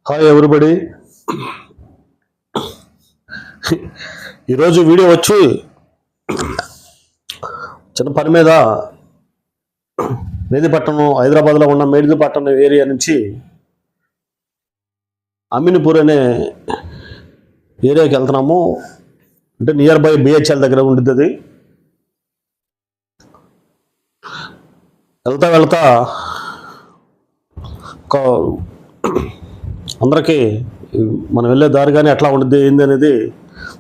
Hi everybody. ఈరోజు video వచ్చి చిన్న పని మీద మెహదీపట్నం, హైదరాబాద్లో ఉన్న మెహదీపట్నం ఏరియా నుంచి అమీన్పూర్ అనే ఏరియాకి వెళ్తున్నాము. అంటే నియర్ బై బిహెచ్ఎల్ దగ్గర ఉంటుంది. అది వెళ్తా అందరికీ మనం వెళ్ళే దారి కానీ ఎట్లా ఉంటుంది ఏంది అనేది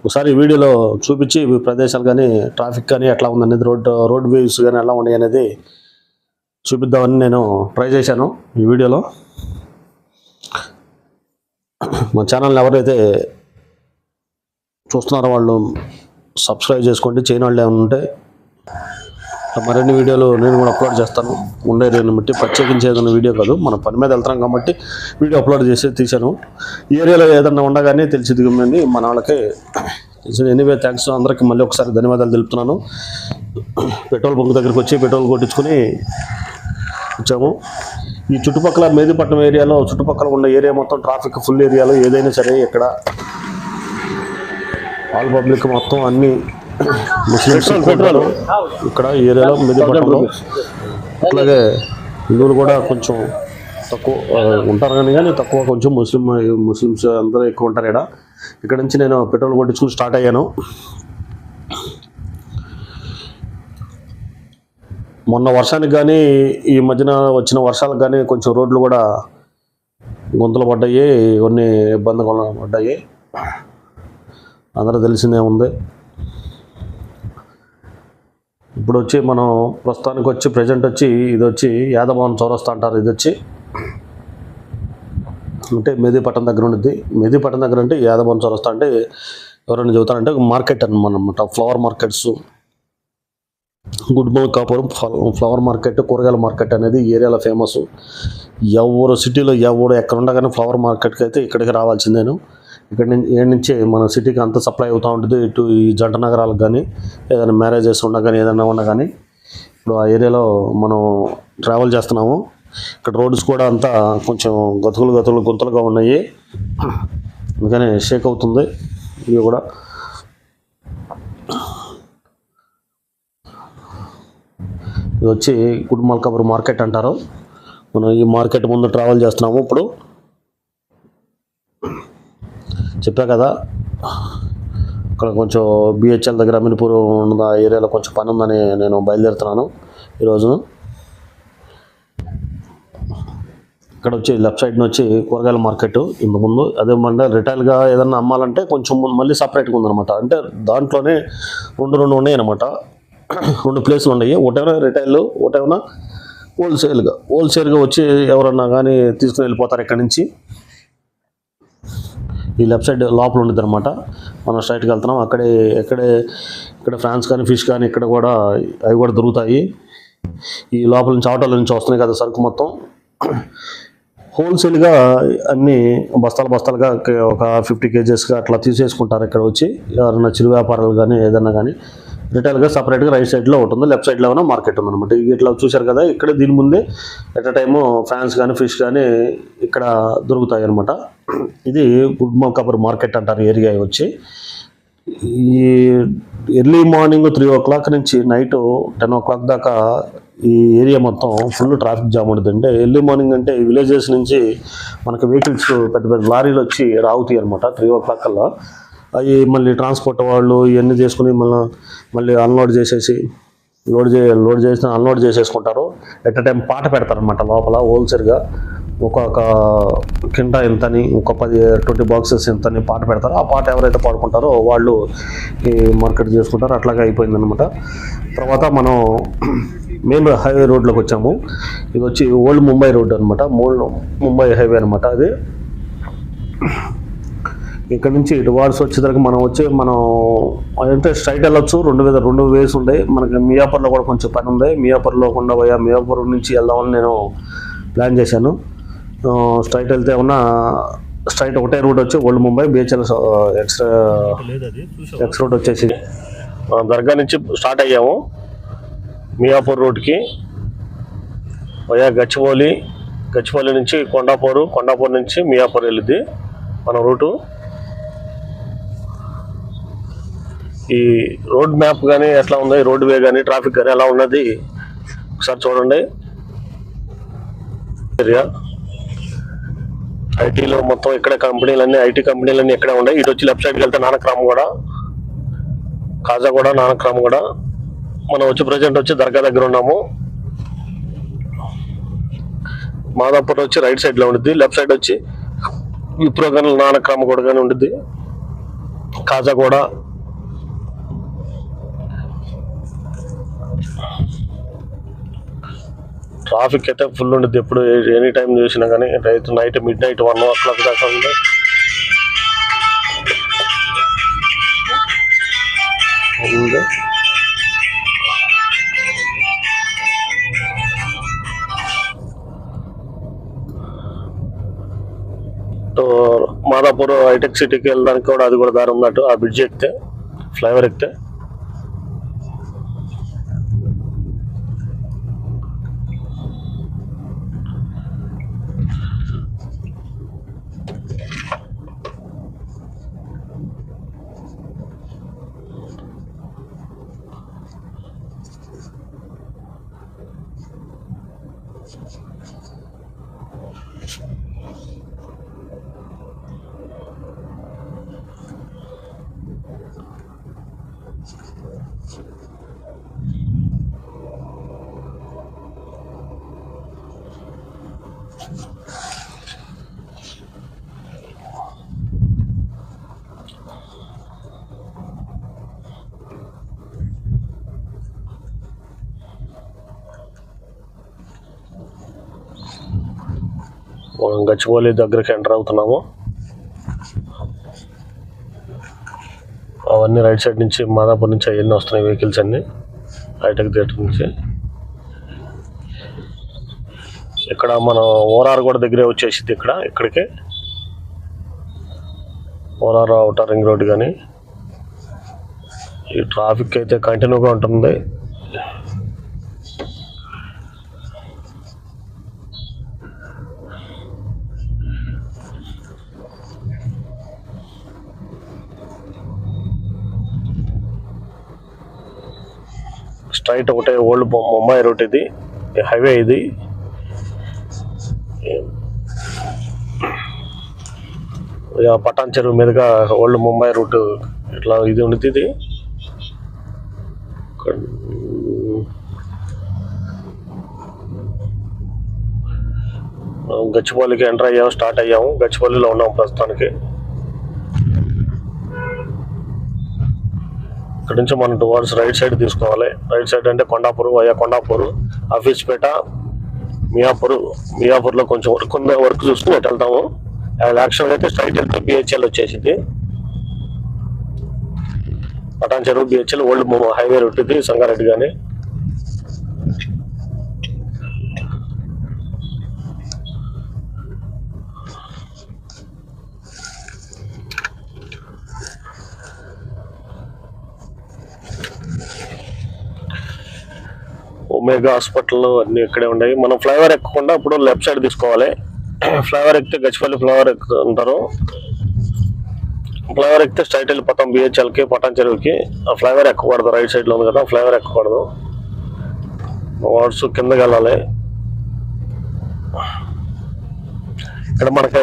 ఒకసారి వీడియోలో చూపించి ప్రదేశాలు కానీ ట్రాఫిక్ కానీ ఎట్లా ఉందనేది రోడ్ వేవ్స్ కానీ ఎలా ఉన్నాయి అనేది చూపిద్దామని నేను ట్రై చేశాను ఈ వీడియోలో. మా ఛానల్ని ఎవరైతే చూస్తున్నారో వాళ్ళు సబ్స్క్రైబ్ చేసుకోండి. చేయని వాళ్ళు ఏమైనా ఉంటే మరిన్ని వీడియోలు నేను కూడా అప్లోడ్ చేస్తాను. ఉండే నేను బట్టి ప్రత్యేకించి ఏదైనా వీడియో కాదు, మనం పని మీద వెళ్తున్నాం కాబట్టి వీడియో అప్లోడ్ చేసి తీశాను. ఈ ఏరియాలో ఏదన్నా ఉండగానే తెలిసి దిగుమంది మన వాళ్ళకి తెలిసింది. ఎనీవే థ్యాంక్స్ అందరికీ మళ్ళీ ఒకసారి ధన్యవాదాలు తెలుపుతున్నాను. పెట్రోల్ బంక్ దగ్గరికి వచ్చి పెట్రోల్ కొట్టించుకొని వచ్చాము. ఈ చుట్టుపక్కల మెహదీపట్నం ఏరియాలో చుట్టుపక్కల ఉన్న ఏరియా మొత్తం ట్రాఫిక్ ఫుల్ ఏరియాలో ఏదైనా సరే ఇక్కడ ఆల్ పబ్లిక్ మొత్తం అన్ని ముస్లిమ్స్ ఇక్కడ ఏరియాలో మెహదీపట్నంలో. అట్లాగే హిందువులు కూడా కొంచెం తక్కువ ఉంటారు కానీ తక్కువ కొంచెం ముస్లిమ్స్ అందరూ ఎక్కువ ఉంటారు. ఇక్కడ నుంచి నేను పెట్రోల్ కొట్టించుకుని స్టార్ట్ అయ్యాను. మొన్న వర్షానికి కానీ ఈ మధ్యన వచ్చిన వర్షాలకు కానీ కొంచెం రోడ్లు కూడా గుంతలు పడ్డాయి, కొన్ని ఇబ్బందులు పడ్డాయి. అందరూ తెలిసిందే ఉంది. ఇప్పుడు వచ్చి మనం ప్రస్తుతానికి వచ్చి ప్రజెంట్ వచ్చి ఇది వచ్చి యాదభవన్ చౌరస్తా అంటారు. ఇది వచ్చి అంటే మెహదీపట్నం దగ్గర ఉంటుంది. మెహదీపట్నం దగ్గర అంటే యాదభవన్ చౌరస్తా అంటే ఎవరైనా చెబుతారంటే మార్కెట్ అనమాట. ఫ్లవర్ మార్కెట్స్, గుడ్మల్కాపురం ఫ్లవర్ మార్కెట్, కూరగాయల మార్కెట్ అనేది ఈ ఏరియాలో ఫేమస్. ఎవరు సిటీలో ఎవరు ఎక్కడ ఉండగానే ఫ్లవర్ మార్కెట్కి అయితే ఇక్కడికి రావాల్సిందేను. ఇక్కడ నుంచి మన సిటీకి అంతా సప్లై అవుతూ ఉంటుంది. ఇటు ఈ జంట నగరాలకు కానీ ఏదైనా మ్యారేజెస్ ఉన్నా కానీ ఏదైనా ఉన్నా కానీ ఇప్పుడు ఆ ఏరియాలో మనం ట్రావెల్ చేస్తున్నాము. ఇక్కడ రోడ్స్ కూడా అంతా కొంచెం గుంతలుగా ఉన్నాయి, అందుకని షేక్ అవుతుంది ఇవి కూడా. ఇది వచ్చి గుడ్మల్కాపురం మార్కెట్ అంటారు. మనం ఈ మార్కెట్ ముందు ట్రావెల్ చేస్తున్నాము. ఇప్పుడు చెప్పా కదా, అక్కడ కొంచెం బిహెచ్ఎల్ దగ్గర అమీన్పూర్ ఉన్న ఏరియాలో కొంచెం పని ఉందని నేను బయలుదేరుతున్నాను ఈరోజు. ఇక్కడ వచ్చి లెఫ్ట్ సైడ్ నుంచి కూరగాయల మార్కెట్ ఇంతకుముందు, అదే మన రిటైల్గా ఏదన్నా అమ్మాలంటే కొంచెం మళ్ళీ సపరేట్గా ఉందన్నమాట. అంటే దాంట్లోనే రెండు ఉన్నాయి అన్నమాట. రెండు ప్లేసులు ఉన్నాయి. ఒకటేమైనా రిటైల్, ఒకటేమైనా హోల్సేల్గా వచ్చి ఎవరన్నా కానీ తీసుకుని వెళ్ళిపోతారు ఇక్కడ నుంచి. ఈ లెఫ్ట్ సైడ్ లోపల ఉండేది అనమాట. మనం స్ట్రైట్కి వెళ్తున్నాం. ఇక్కడ ఫ్రాన్స్ కానీ ఫిష్ కానీ ఇక్కడ కూడా అవి కూడా దొరుకుతాయి. ఈ లోపల నుంచి ఆటోల నుంచి వస్తున్నాయి కదా సరుకు మొత్తం. హోల్సేల్గా అన్నీ బస్తాలుగా ఒక 50 kgsగా అట్లా తీసేసుకుంటారు ఇక్కడ వచ్చి ఎవరైనా చిరు వ్యాపారాలు కానీ ఏదన్నా కానీ. రిటైల్గా సపరేట్గా రైట్ సైడ్లో ఉంటుంది, లెఫ్ట్ సైడ్లో ఏమైనా మార్కెట్ ఉందన్నమాట. ఇట్లా చూశారు కదా, ఇక్కడ దీని ముందే ఎట్ టైము ఫ్రాన్స్ కానీ ఫిష్ కానీ ఇక్కడ దొరుకుతాయి అనమాట. ఇది గుడ్మల్కాపురం మార్కెట్ అంటారు ఏరియా వచ్చి. ఈ ఎర్లీ మార్నింగ్ 3 o'clock నుంచి నైట్ 10 o'clock దాకా ఈ ఏరియా మొత్తం ఫుల్ ట్రాఫిక్ జామ్ ఉంటుంది. అంటే ఎర్లీ మార్నింగ్ అంటే విలేజెస్ నుంచి మనకు వెహికల్స్ పెద్ద లారీలు వచ్చి రావుతాయి అనమాట 3 o'clock కల్లా. అవి మళ్ళీ ట్రాన్స్పోర్ట్ వాళ్ళు ఇవన్నీ చేసుకుని మళ్ళీ అన్లోడ్ చేసేసి అన్లోడ్ చేసేసుకుంటారు. ఎట్ టైం పాట పెడతారనమాట లోపల హోల్సేల్గా. ఒక్కొక్క కింద ఎంతని, ఒక 20 బాక్సెస్ ఎంతని పాట పెడతారు. ఆ పాట ఎవరైతే పాడుకుంటారో వాళ్ళు ఈ మార్కెట్ చేసుకుంటారు. అట్లాగే అయిపోయిందనమాట. తర్వాత మనం మెయిన్ హైవే రోడ్లోకి వచ్చాము. ఇది వచ్చి ఓల్డ్ ముంబై రోడ్ అనమాట, ముంబై హైవే అనమాట. అది ఇక్కడ నుంచి ఇటు వార్డ్స్ వచ్చేసరికి మనం అంటే స్ట్రైట్ వెళ్ళొచ్చు. రెండు వేస్ ఉన్నాయి. మనకి మియాపూర్లో కూడా కొంచెం పని ఉంది. మియాపూర్లో మియాపూర్ నుంచి వెళ్దామని నేను ప్లాన్ చేశాను. స్ట్రైట్ వెళ్తే స్ట్రైట్ ఒకటే రూట్ వచ్చి old Mumbai BHEL X road వచ్చేసి దర్గా నుంచి స్టార్ట్ అయ్యాము మియాపూర్ రోడ్కి. గచ్చిబౌలి గచ్చిపల్లి నుంచి కొండాపూర్ నుంచి మియాపూర్ వెళ్ళిద్ది మన రూటు. ఈ రోడ్ మ్యాప్ కానీ ఎట్లా ఉంది, రోడ్ వే కానీ ట్రాఫిక్ కానీ ఎలా ఉన్నది ఒకసారి చూడండి. ఏరియా ఐటీలో మొత్తం ఇక్కడ కంపెనీలన్నీ, ఐటీ కంపెనీలన్నీ ఇక్కడే ఉన్నాయి. ఇటు వచ్చి లెఫ్ట్ సైడ్కి వెళ్తే నానక్రామ్గూడ, కాజాగూడ, నానక్రామ్గూడ. మనం వచ్చి ప్రజెంట్ వచ్చి దర్గా దగ్గర ఉన్నాము. మాదాపూర్ వచ్చి రైట్ సైడ్లో ఉండిద్ది, లెఫ్ట్ సైడ్ వచ్చి విప్రో కానీ నానక్రామ్గూడ కానీ ఉండిద్ది, కాజాగూడ. ట్రాఫిక్ అయితే ఫుల్ ఉండిద్ది ఎప్పుడు, ఎనీ టైం చూసినా కానీ. రైతు నైట్ మిడ్-నైట్ 1 o'clock దాకా ఉంది. మాదాపూర్ హైటెక్ సిటీకి వెళ్ళడానికి కూడా అది కూడా దారి ఉందట. ఆ బ్రిడ్జ్ ఎక్కితే, ఫ్లైఓవర్ ఎక్కితే. మనం గచ్చిబౌలి దగ్గరికి ఎంటర్ అవుతున్నాము. అవన్నీ రైట్ సైడ్ నుంచి, మాదాపూర్ నుంచి అవన్నీ వస్తున్నాయి వెహికల్స్ అన్నీ, హైటెక్ థియేటర్ నుంచి. ఇక్కడ మనం ఓఆర్ఆర్ కూడా దగ్గరే వచ్చేసింది. ఇక్కడికి ఓఆర్ఆర్ అవుటర్ రింగ్ రోడ్. కానీ ఈ ట్రాఫిక్ అయితే కంటిన్యూగా ఉంటుంది. స్ట్రైట్ ఒకటే ఓల్డ్ ముంబై రూట్ ఇది, హైవే ఇది. పటాన్ చెరువు మీదుగా ఓల్డ్ ముంబై రూట్ ఇట్లా ఇది ఉండిద్ది. ఇది గచ్చిబౌలికి ఎంటర్ అయ్యాము, స్టార్ట్ అయ్యాము. గచ్చిబౌలిలో ఉన్నాము ప్రస్తుతానికి. ఇక్కడ నుంచి మనం టువర్డ్స్ రైట్ సైడ్ తీసుకోవాలి. రైట్ సైడ్ అంటే కొండాపూర్, కొండాపూర్, ఆఫీస్పేట, మియాపూర్లో కొంచెం వర్క్ చూసుకుని ఎటు వెళ్తాము. యాక్షన్ అయితే స్ట్రైట్ వెళ్తే బిహెచ్ఎల్ వచ్చేసింది. పటాన్ చెరువు, బిహెచ్ఎల్, ఓల్డ్ హైవే రూట్ ఇది, సంగారెడ్డి. కానీ ఒమేగా హాస్పిటల్ అన్నీ ఇక్కడే ఉన్నాయి. మనం ఫ్లైఓవర్ ఎక్కకుండా ఇప్పుడు లెఫ్ట్ సైడ్ తీసుకోవాలి. ఫ్లైఓవర్ ఎక్కితే గచ్చిపల్లి ఫ్లైఓవర్ ఎక్కుతుంటారు. ఫ్లైఓవర్ ఎక్కితే స్ట్రైట్ వెళ్ళిపోతాం బిహెచ్ఎల్కి, పటాన్ చెరువుకి. ఆ ఫ్లైఓవర్ ఎక్కకూడదు, రైట్ సైడ్లో ఉంది కదా, ఫ్లైఓవర్ ఎక్కకూడదు. వాట్స్ కిందకి వెళ్ళాలి. ఇక్కడ మనకి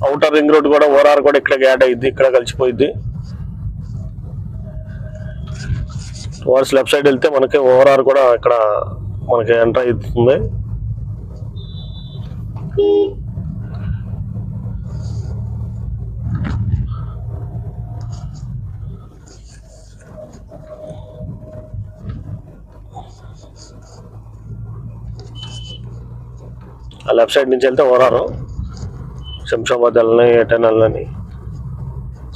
అవుటర్ రింగ్ రోడ్ కూడా, ఓఆర్ఆర్ కూడా ఇక్కడ యాడ్ అయ్యింది, ఇక్కడ కలిసిపోయింది. వాట్స్ లెఫ్ట్ సైడ్ వెళ్తే మనకి ఓఆర్ఆర్ కూడా ఇక్కడ మనకి ఎంటర్ అవుతుంది. ఆ లెఫ్ట్ సైడ్ నుంచి వెళ్తే ఓఆర్ఆర్, శంషాబాద్ వెళ్ళని, ఎటైనా వెళ్ళని,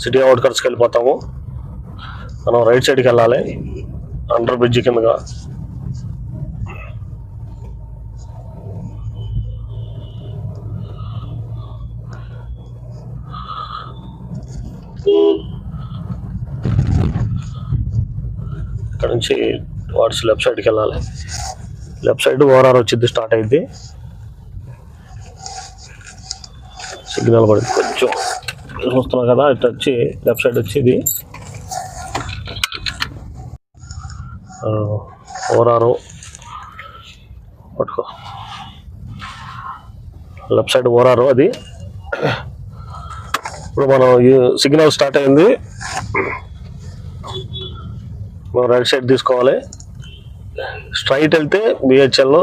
సిటీ అవుట్కట్స్కి వెళ్ళిపోతాము. మనం రైట్ సైడ్కి వెళ్ళాలి, అండర్ బ్రిడ్జ్ కిందగా. ఇక్కడ నుంచి వాట్స్ లెఫ్ట్ సైడ్కి వెళ్ళాలి. లెఫ్ట్ సైడ్ ఓఆర్ఆర్ వచ్చింది, స్టార్ట్ అయింది. సిగ్నల్ పడింది కొంచెం చూస్తున్నాం కదా. ఇటు వచ్చి లెఫ్ట్ సైడ్ వచ్చి ఇది ఓరారు పట్టుకో, లెఫ్ట్ సైడ్ ఓరారు అది. ఇప్పుడు మనం సిగ్నల్ స్టార్ట్ అయింది, మనం రైట్ సైడ్ తీసుకోవాలి. స్ట్రైట్ వెళ్తే బిహెచ్ఎల్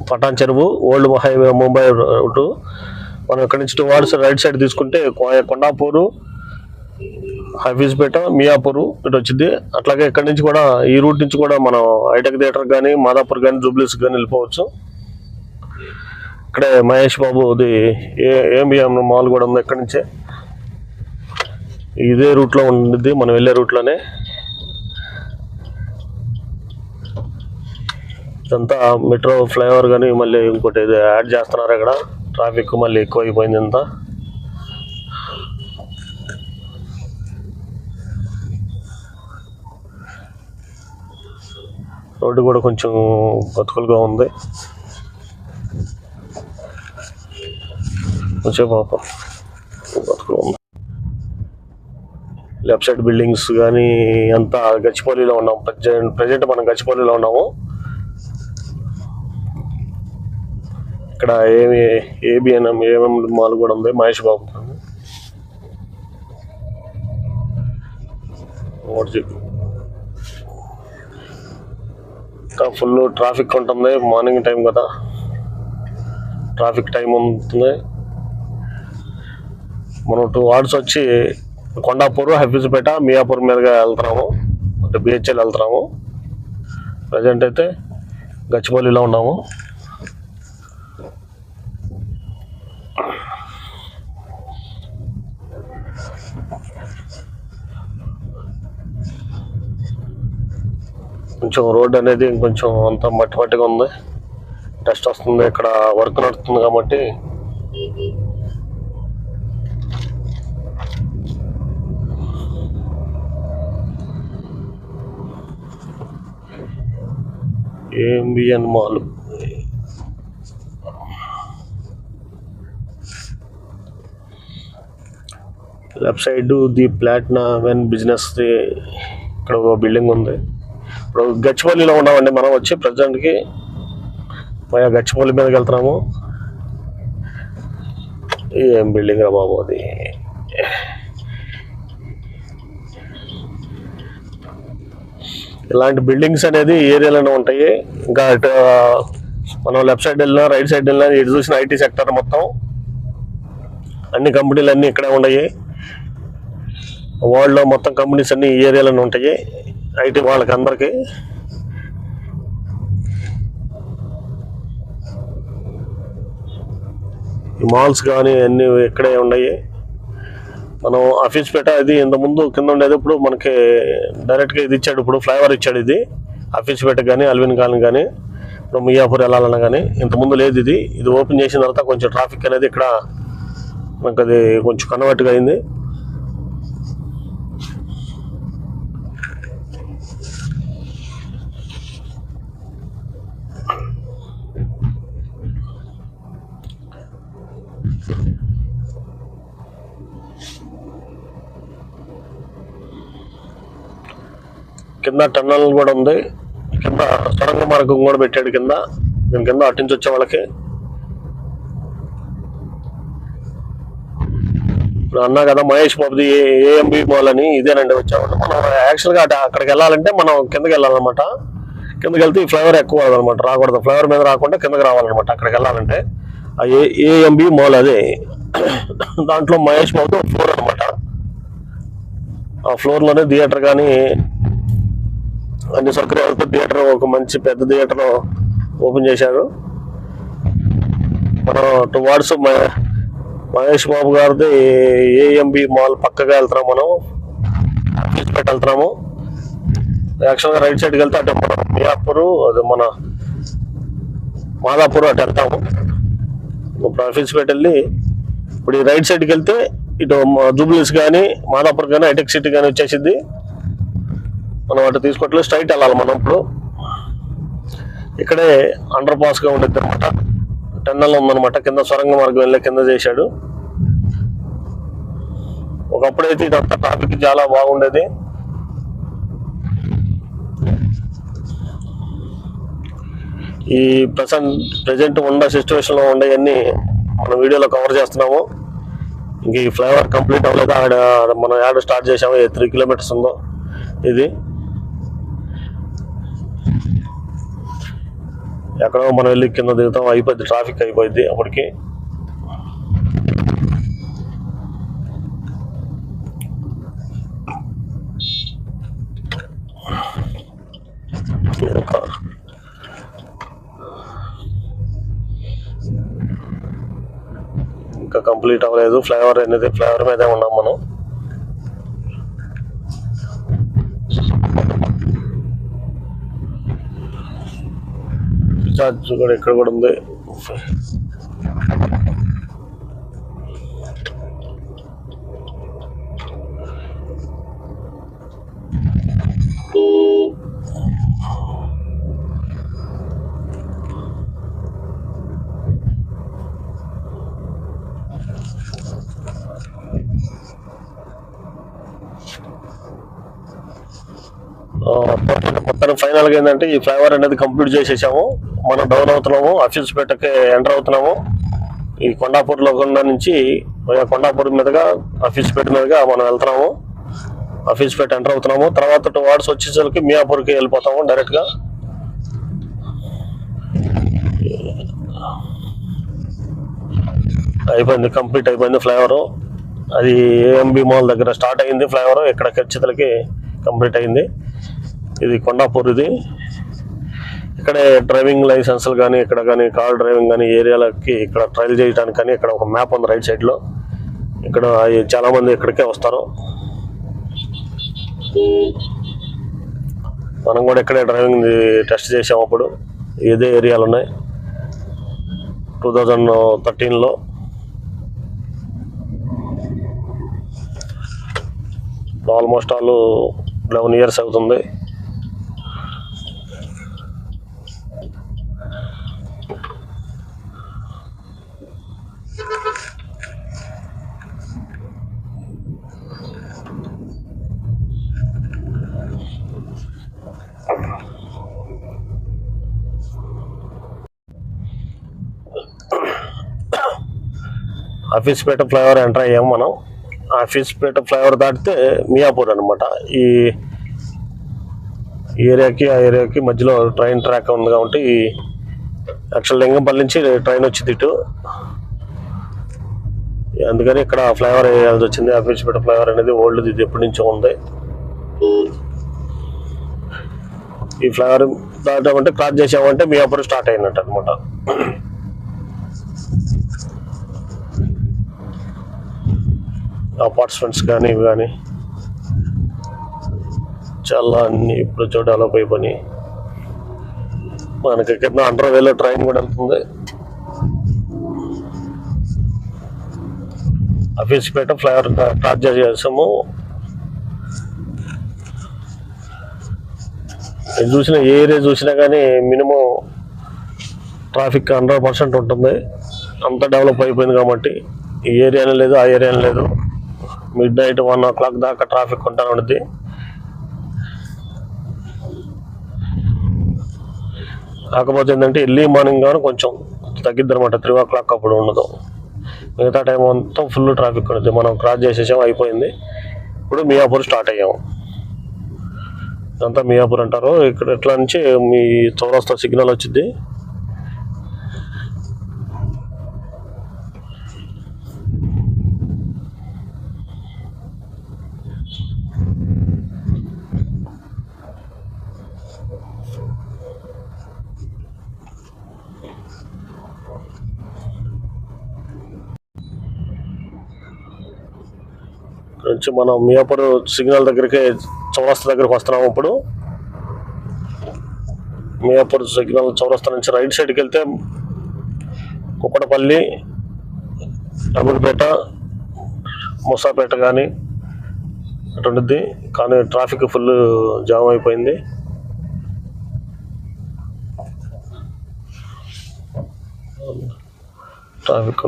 పటాన్ చెరువు ఓల్డ్ హైవే ముంబై రూటు. మనం ఇక్కడ నుంచి 2 hours రైట్ సైడ్ తీసుకుంటే కొండాపూరు, హఫీజ్పేట, మియాపూర్ ఇటు వచ్చింది. అట్లాగే ఇక్కడ నుంచి కూడా ఈ రూట్ నుంచి కూడా మనం హైటెక్ థియేటర్ కానీ మాదాపూర్ కానీ జూబ్లీస్ కానీ వెళ్ళిపోవచ్చు. ఇక్కడే మహేష్ బాబుది ఏఎంబిఎం మాల్ కూడా ఉంది. ఇక్కడ నుంచే ఇదే రూట్లో ఉండిద్ది, మనం వెళ్ళే రూట్లోనే. ఇదంతా మెట్రో ఫ్లైఓవర్ కానీ మళ్ళీ ఇంకోటి ఇది యాడ్ చేస్తున్నారు. ఇక్కడ ట్రాఫిక్ మళ్ళీ ఎక్కువ అయిపోయింది అంతా. రోడ్డు కూడా కొంచెం బతుకులుగా ఉంది. కొంచెం పాపం బతుకులు ఉంది. లెఫ్ట్ సైడ్ బిల్డింగ్స్ కానీ అంతా గచ్చిపల్లిలో ఉన్నాం. ప్రజెంట్ మనం గచ్చిపల్లిలో ఉన్నాము. ఇక్కడ ఏబిఎన్ఎం మాల్ కూడా ఉంది, మహేష్ బాబు. ఫుల్ ట్రాఫిక్ ఉంటుంది, మార్నింగ్ టైం కదా, ట్రాఫిక్ టైం ఉంటుంది. మనం 2 hours వచ్చి కొండాపూర్, హఫీజ్పేట, మియాపూర్ మీదుగా వెళ్తున్నాము, అంటే బిహెచ్ఎల్ వెళ్తున్నాము. ప్రజెంట్ అయితే గచ్చిపల్లిలో ఉన్నాము. కొంచెం రోడ్ అనేది ఇంకొంచెం అంత మట్టిగా ఉంది, డస్ట్ వస్తుంది. ఇక్కడ వర్క్ నడుస్తుంది కాబట్టి AMBN mall. Left side the platinum business ఇక్కడ ఒక బిల్డింగ్ ఉంది. ఇప్పుడు గచ్చిపల్లిలో ఉన్నామండి మనం వచ్చి ప్రజెంట్కి. గచ్చిపల్లి మీదకి వెళ్తున్నాము. ఏం బిల్డింగ్ రా బాబు అది. ఇలాంటి బిల్డింగ్స్ అనేది ఏరియాలోనే ఉంటాయి. ఇంకా మనం లెఫ్ట్ సైడ్ వెళ్ళినా రైట్ సైడ్ వెళ్ళినా ఇటు చూసిన ఐటీ సెక్టర్ మొత్తం అన్ని కంపెనీలు అన్నీ ఇక్కడే ఉన్నాయి. వరల్డ్లో మొత్తం కంపెనీస్ అన్నీ ఈ ఏరియాలోనే ఉంటాయి, ఐటీ వాళ్ళకి అందరికీ. ఈ మాల్స్ కానీ అన్నీ ఇక్కడే ఉన్నాయి. మనం హఫీజ్పేట ఇది ఇంతకుముందు కింద ఉండేది, ఇప్పుడు మనకి డైరెక్ట్గా ఇది ఇచ్చాడు, ఇప్పుడు ఫ్లైఓవర్ ఇచ్చాడు. ఇది హఫీజ్పేట కానీ అల్విన్ కాలనీ కానీ ఇప్పుడు మియాపూర్ వెళ్ళాలన్నా కానీ ఇంతకుముందు లేదు. ఇది ఓపెన్ చేసిన తర్వాత కొంచెం ట్రాఫిక్ అనేది ఇక్కడ మనకు అది కొంచెం కన్వర్ట్గా అయింది. కింద టన్నల్ కూడా ఉంది, కింద సొరంగ మార్గం కూడా పెట్టాడు కింద. దీని కింద అటు నుంచి వచ్చే వాళ్ళకి ఇప్పుడు అన్నా కదా మహేష్ బాబుది ఏఎంబి మాల్ అని, ఇదేనండి వచ్చామంటే. మనం యాక్చువల్గా అక్కడికి వెళ్ళాలంటే మనం కిందకి వెళ్ళాలన్నమాట. కిందకి వెళ్తే ఈ ఫ్లైఓవర్ ఎక్కువ అనమాట, రాకూడదు. ఫ్లైఓవర్ మీద రాకుండా కిందకి రావాలన్నమాట అక్కడికి వెళ్ళాలంటే. ఆ ఏఎంబి మాల్ అదే. దాంట్లో మహేష్ బాబు ఫ్లోర్ అనమాట. ఆ ఫ్లోర్లోనే థియేటర్ కానీ అన్ని సౌకర్యాలతో థియేటర్, ఒక మంచి పెద్ద థియేటర్ ఓపెన్ చేశారు. మనం 2 hours మహేష్ బాబు గారిది ఏఎంబి మాల్ పక్కగా వెళ్తున్నాం. మనం హఫీజ్పేట వెళ్తున్నాము. యాక్చువల్గా రైట్ సైడ్కి వెళ్తే అటు మనం మియాపూర్, అది మన మాదాపూర్ అటు వెళ్తాము. ఇప్పుడు హఫీజ్పేట వెళ్ళి ఇప్పుడు ఈ రైట్ సైడ్కి వెళ్తే ఇటు జూబ్లీస్ కానీ మాదాపూర్ కానీ హైటెక్ సిటీ కానీ వచ్చేసింది. మనం అటు తీసుకోవట్లేదు, స్ట్రైట్ వెళ్ళాలి మనం. ఇప్పుడు ఇక్కడే అండర్ పాస్గా ఉండేది అనమాట, టన్నల్ ఉందన్నమాట. కింద సొరంగ మార్గం వెళ్ళే కింద చేశాడు. ఒకప్పుడైతే ఇదంతా ట్రాఫిక్ చాలా బాగుండేది. ఈ ప్రజెంట్ ఉన్న సిచ్యువేషన్లో ఉండేవన్నీ మన వీడియోలో కవర్ చేస్తున్నాము. ఇంక ఈ ఫ్లైఓవర్ కంప్లీట్ అవ్వలేదు. మనం యాడ్ స్టార్ట్ చేసాము, 3 కిలోమీటర్స్ ఉందో ఇది. ఎక్కడో మనం వెళ్ళి కింద దిగుతాం, అయిపోద్ది, ట్రాఫిక్ అయిపోద్ది అప్పటికి. ఇంకా కంప్లీట్ అవ్వలేదు ఫ్లైఓవర్ అనేది. ఫ్లైఓవర్ మీదే ఉన్నాం మనం. రీఛార్జ్ కూడా ఇక్కడ కూడా ఉంది. మొత్తం ఫైనల్గా ఏంటంటే ఈ ఫ్లైఓవర్ అనేది కంప్లీట్ చేసేసాము. మనం డౌన్ అవుతున్నాము, అఫీస్పేటకి ఎంటర్ అవుతున్నాము. ఈ కొండాపూర్లో నుంచి కొండాపూర్ మీదుగా అఫీస్పేట మీదుగా మనం వెళ్తున్నాము. అఫీస్పేట ఎంటర్ అవుతున్నాము. తర్వాత 2 వార్డ్స్ వచ్చేసరికి మియాపూర్కి వెళ్ళిపోతాము డైరెక్ట్గా. అయిపోయింది, కంప్లీట్ అయిపోయింది ఫ్లైఓవర్. అది ఏఎంబి మాల్ దగ్గర స్టార్ట్ అయింది ఫ్లైఓవర్. ఇక్కడ ఖచ్చితలకి కంప్లీట్ అయింది. ఇది కొండాపూర్. ఇది ఇక్కడే డ్రైవింగ్ లైసెన్సులు కానీ, ఇక్కడ కానీ కార్ డ్రైవింగ్ కానీ ఏరియాలకి ఇక్కడ ట్రయల్ చేయడానికి కానీ ఇక్కడ ఒక మ్యాప్ ఉంది రైట్ సైడ్లో. ఇక్కడ చాలామంది ఇక్కడికే వస్తారు. మనం కూడా ఇక్కడే డ్రైవింగ్ టెస్ట్ చేసాము అప్పుడు. ఇదే ఏరియాలు ఉన్నాయి 2013లో. ఆల్మోస్ట్ 11 ఇయర్స్ అవుతుంది. అఫీస్పేట ఫ్లైఓవర్ ఎంటర్ అయ్యాము మనం. అఫీస్పేట ఫ్లైఓవర్ దాటితే మియాపూర్ అనమాట. ఈ ఏరియాకి ఆ ఏరియాకి మధ్యలో ట్రైన్ ట్రాక్ ఉంది కాబట్టి యాక్చువల్ లింగంపల్లి నుంచి ట్రైన్ వచ్చింది ఇటు. అందుకని ఇక్కడ ఫ్లైఓవర్ వేయాల్సి వచ్చింది. అఫీస్పేట ఫ్లైఓవర్ అనేది ఓల్డ్, ఇది ఎప్పటి నుంచో ఉంది. ఈ ఫ్లైఓవర్ దాటామంటే క్రాస్ చేసామంటే మియాపూర్ స్టార్ట్ అయినట్టు అనమాట. అపార్ట్మెంట్స్ కానీ ఇవి కానీ చాలా అన్ని ఇప్పుడు డెవలప్ అయిపోయి మనకి కింద అండర్వేలో ట్రైన్ కూడా వెళ్తుంది. అఫీస్పేట ఫ్లైఓవర్ క్రాస్ చేసాము. చూసిన ఏ ఏరియా చూసినా కానీ మినిమం ట్రాఫిక్ 100% ఉంటుంది. అంత డెవలప్ అయిపోయింది కాబట్టి ఈ ఏరియానే లేదు, ఆ ఏరియానే లేదు. మిడ్ నైట్ 1 o'clock దాకా ట్రాఫిక్ ఉంటానే ఉంటుంది. కాకపోతే ఏంటంటే ఎర్లీ మార్నింగ్ కానీ కొంచెం తగ్గిద్ది అనమాట. 3 o'clock అప్పుడు ఉండదు. మిగతా టైం అంతా ఫుల్ ట్రాఫిక్ ఉంటుంది. మనం క్రాస్ చేసేసాము, అయిపోయింది. ఇప్పుడు మియాపూర్ స్టార్ట్ అయ్యాము. ఇదంతా మియాపూర్ అంటారు. ఇక్కడ ఎట్లా నుంచి మీ చౌరస్తా సిగ్నల్ వచ్చింది. నుంచి మనం మియాపూర్ సిగ్నల్ దగ్గరికి చౌరస్తా దగ్గరికి వస్తున్నాము. ఇప్పుడు మియాపూర్ సిగ్నల్ చౌరస్తా నుంచి రైట్ సైడ్కి వెళ్తే కుక్కడపల్లి, అమీర్పేట, మూసాపేట కానీ అటు ఉంటుంది. కానీ ట్రాఫిక్ ఫుల్ జామ్ అయిపోయింది. ట్రాఫిక్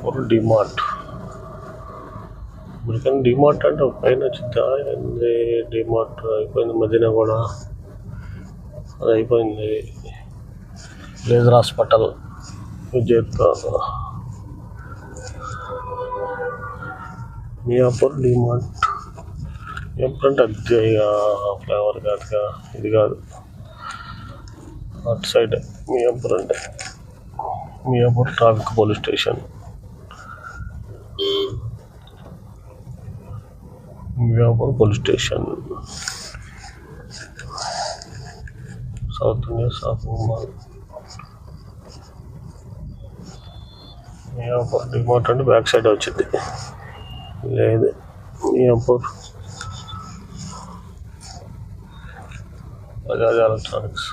మియాపూర్ డిమార్ట్. అమెరికన్ డిమార్ట్ అంటే పైన వచ్చిందా డిమార్ట్ అయిపోయింది. మదీనా కూడా అది అయిపోయింది. లేజర్ హాస్పిటల్ విజేత మియాపూర్ డిమార్ట్. ఎప్పుడంటే అద్దె ఫ్లేవర్ కాదుగా, ఇది కాదు అటు సైడ్. మియాపూర్ అంటే Miyapur traffic police station. Miyapur police station. South India shopping mall. Miyapur DMart అంటే బ్యాక్ సైడ్ వచ్చింది. లేదు మియాపూర్ బజాజ్ ఎలక్ట్రానిక్స్.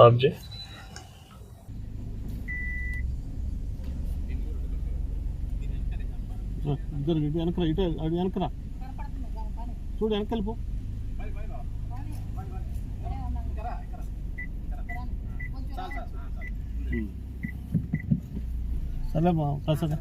ఆబ్జీ ఇద్దరు ఇటు వెనకరా, ఇటు అటు వెనకరా చూడు, వెనక వెళ్ళిపో. సరే బా సరే సరే.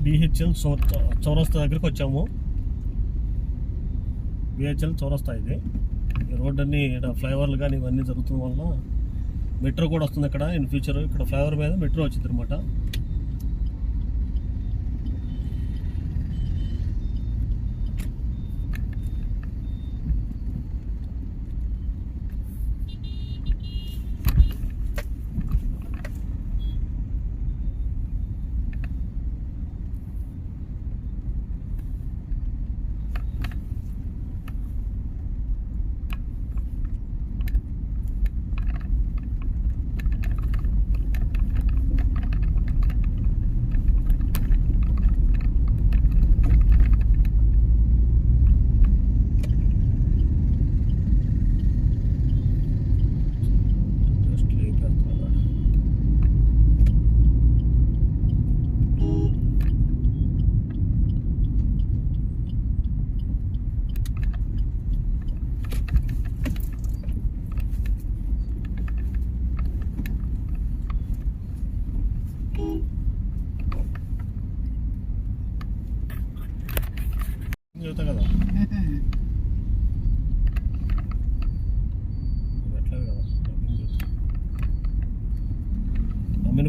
బిహెచ్ఎల్ చౌరస్తా దగ్గరికి వచ్చాము. బిహెచ్ఎల్ చౌరస్తా ఇది. ఈ రోడ్ అన్ని ఇక్కడ ఫ్లైఓవర్లు కానీ ఇవన్నీ జరుగుతున్న వల్ల మెట్రో కూడా వస్తుంది ఇక్కడ ఇన్ ఫ్యూచర్. ఇక్కడ ఫ్లైఓవర్ మీద మెట్రో వచ్చింది అనమాట.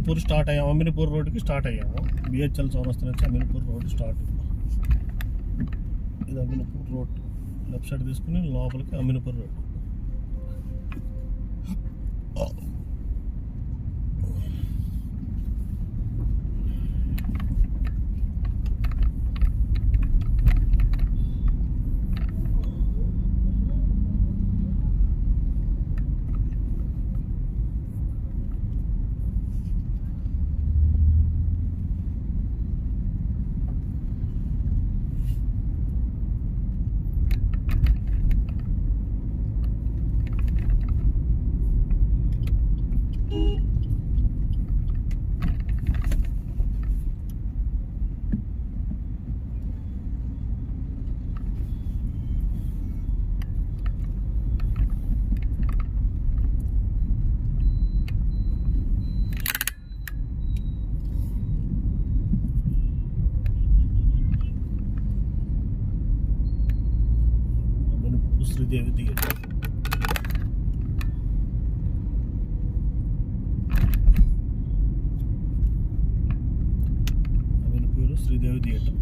అమీన్పూర్ స్టార్ట్ అయ్యాము. అమీన్పూర్ రోడ్డుకి స్టార్ట్ అయ్యాము. బిహెచ్ఎల్ చౌరస్తా నుంచి అమీన్పూర్ రోడ్ స్టార్ట్. ఇది అమీన్పూర్ రోడ్. లెఫ్ట్ సైడ్ తీసుకుని లోపలికి Ameenpur road. Sridevi theatre. Ameenpur Sridevi theatre.